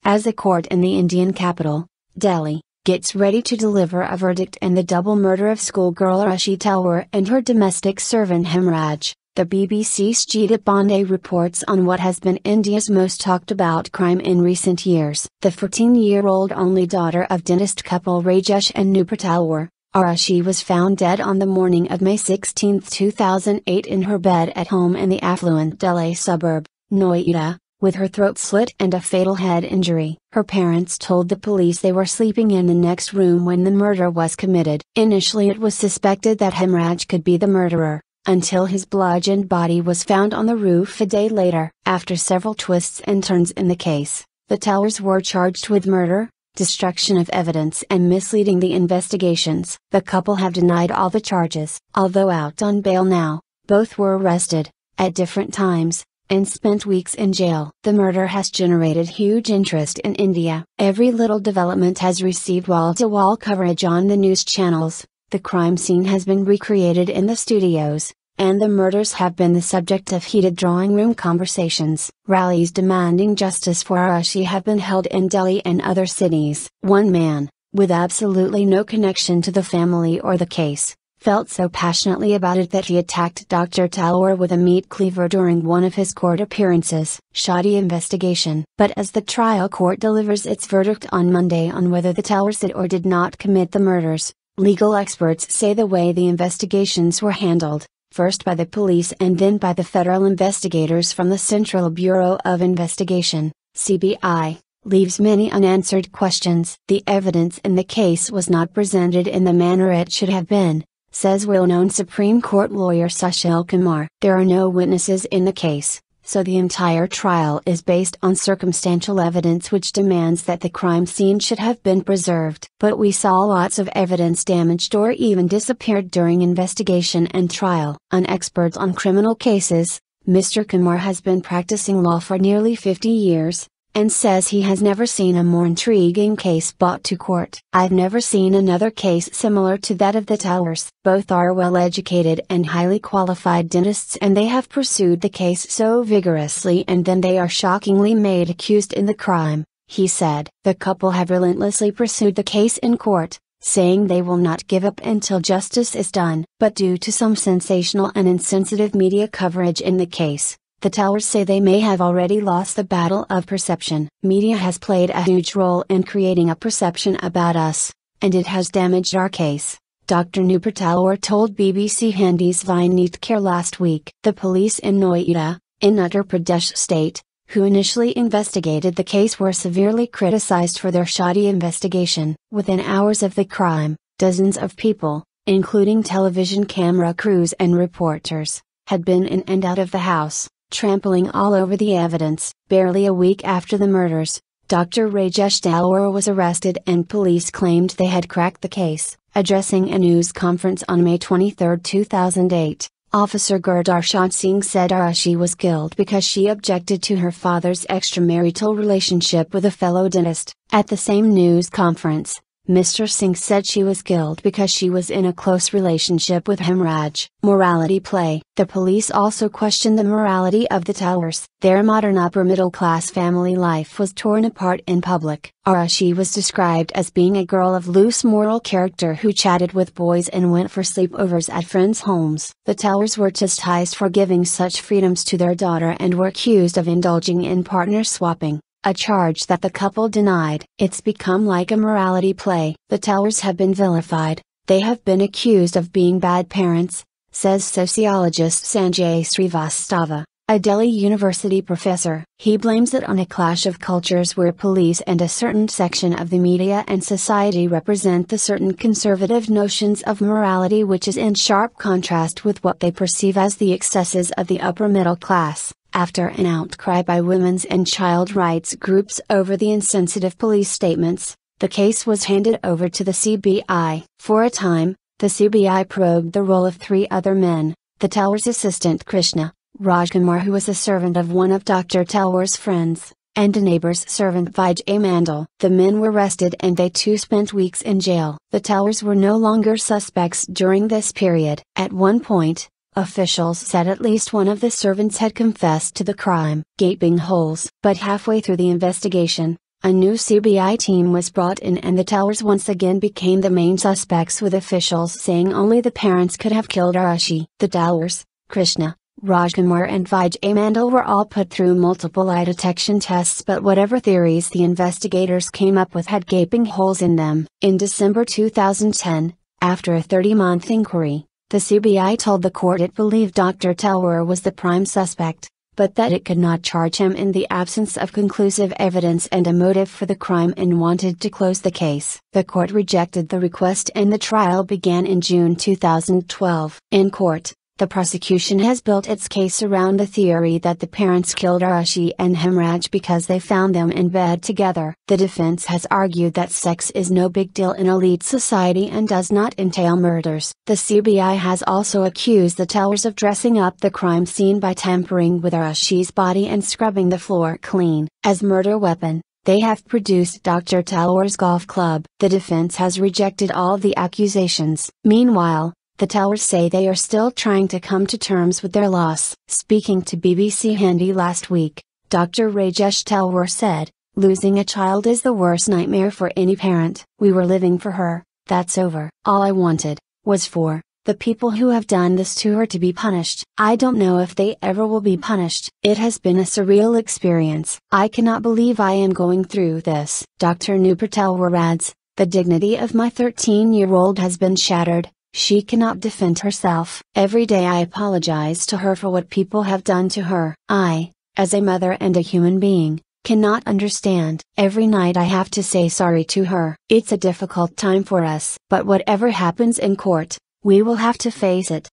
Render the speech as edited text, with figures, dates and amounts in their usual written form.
As a court in the Indian capital, Delhi, gets ready to deliver a verdict in the double murder of schoolgirl Aarushi Talwar and her domestic servant Hemraj, the BBC's Jita Pandey reports on what has been India's most talked about crime in recent years. The 14-year-old only daughter of dentist couple Rajesh and Nupur Talwar, Aarushi was found dead on the morning of May 16, 2008 in her bed at home in the affluent Delhi suburb, Noida, with her throat slit and a fatal head injury. Her parents told the police they were sleeping in the next room when the murder was committed. Initially it was suspected that Hemraj could be the murderer, until his bludgeoned body was found on the roof a day later. After several twists and turns in the case, the Talwars were charged with murder, destruction of evidence and misleading the investigations. The couple have denied all the charges. Although out on bail now, both were arrested, at different times, and spent weeks in jail. The murder has generated huge interest in India. Every little development has received wall-to-wall coverage on the news channels, the crime scene has been recreated in the studios, and the murders have been the subject of heated drawing room conversations. Rallies demanding justice for Aarushi have been held in Delhi and other cities. One man, with absolutely no connection to the family or the case, felt so passionately about it that he attacked Dr. Talwar with a meat cleaver during one of his court appearances. Shoddy investigation. But as the trial court delivers its verdict on Monday on whether the Talwars did or did not commit the murders, legal experts say the way the investigations were handled, first by the police and then by the federal investigators from the Central Bureau of Investigation, CBI, leaves many unanswered questions. The evidence in the case was not presented in the manner it should have been, says well-known Supreme Court lawyer Sushil Kumar. There are no witnesses in the case, so the entire trial is based on circumstantial evidence which demands that the crime scene should have been preserved. But we saw lots of evidence damaged or even disappeared during investigation and trial. An expert on criminal cases, Mr. Kumar has been practicing law for nearly 50 years, and says he has never seen a more intriguing case brought to court. I've never seen another case similar to that of the Talwars. Both are well-educated and highly qualified dentists and they have pursued the case so vigorously and then they are shockingly made accused in the crime, he said. The couple have relentlessly pursued the case in court, saying they will not give up until justice is done. But due to some sensational and insensitive media coverage in the case, the Talwars say they may have already lost the battle of perception. Media has played a huge role in creating a perception about us, and it has damaged our case, Dr. Nupur Talwar told BBC Hindi's Vineet Care last week. The police in Noida, in Uttar Pradesh state, who initially investigated the case were severely criticized for their shoddy investigation. Within hours of the crime, dozens of people, including television camera crews and reporters, had been in and out of the house, trampling all over the evidence. Barely a week after the murders, Dr. Rajesh Talwar was arrested and police claimed they had cracked the case. Addressing a news conference on May 23, 2008, Officer Gurdarshan Singh said Aarushi was killed because she objected to her father's extramarital relationship with a fellow dentist. At the same news conference, Mr. Singh said she was killed because she was in a close relationship with Hemraj. Morality play. The police also questioned the morality of the Talwars. Their modern upper-middle-class family life was torn apart in public. Aarushi was described as being a girl of loose moral character who chatted with boys and went for sleepovers at friends' homes. The Talwars were chastised for giving such freedoms to their daughter and were accused of indulging in partner swapping, a charge that the couple denied. It's become like a morality play. The Talwars have been vilified, they have been accused of being bad parents, says sociologist Sanjay Srivastava, a Delhi University professor. He blames it on a clash of cultures where police and a certain section of the media and society represent the certain conservative notions of morality which is in sharp contrast with what they perceive as the excesses of the upper middle class. After an outcry by women's and child rights groups over the insensitive police statements, the case was handed over to the CBI. For a time, the CBI probed the role of three other men, the Talwars' assistant Krishna, Rajkumar who was a servant of one of Dr. Talwar's friends, and a neighbor's servant Vijay Mandal. The men were arrested and they too spent weeks in jail. The Talwars were no longer suspects during this period. At one point, officials said at least one of the servants had confessed to the crime. Gaping holes. But halfway through the investigation, A new CBI team was brought in and the Talwars once again became the main suspects, with officials saying only the parents could have killed Aarushi. The Talwars, Krishna, Rajkumar and Vijay Mandal were all put through multiple lie detection tests, but whatever theories the investigators came up with had gaping holes in them. In December 2010, after a 30-month inquiry, the CBI told the court it believed Dr. Talwar was the prime suspect, but that it could not charge him in the absence of conclusive evidence and a motive for the crime and wanted to close the case. The court rejected the request and the trial began in June 2012. In court, the prosecution has built its case around the theory that the parents killed Aarushi and Hemraj because they found them in bed together. The defense has argued that sex is no big deal in elite society and does not entail murders. The CBI has also accused the Talwars of dressing up the crime scene by tampering with Arushi's body and scrubbing the floor clean. As murder weapon, they have produced Dr. Talwar's golf club. The defense has rejected all the accusations. Meanwhile, the Talwars say they are still trying to come to terms with their loss. Speaking to BBC Hindi last week, Dr. Rajesh Talwar said, "Losing a child is the worst nightmare for any parent. We were living for her, that's over. All I wanted, was for the people who have done this to her to be punished. I don't know if they ever will be punished. It has been a surreal experience. I cannot believe I am going through this." Dr. Nupur Talwar adds, "The dignity of my 13-year-old has been shattered. She cannot defend herself. Every day I apologize to her for what people have done to her. I, as a mother and a human being, cannot understand. Every night I have to say sorry to her. It's a difficult time for us. But whatever happens in court, we will have to face it."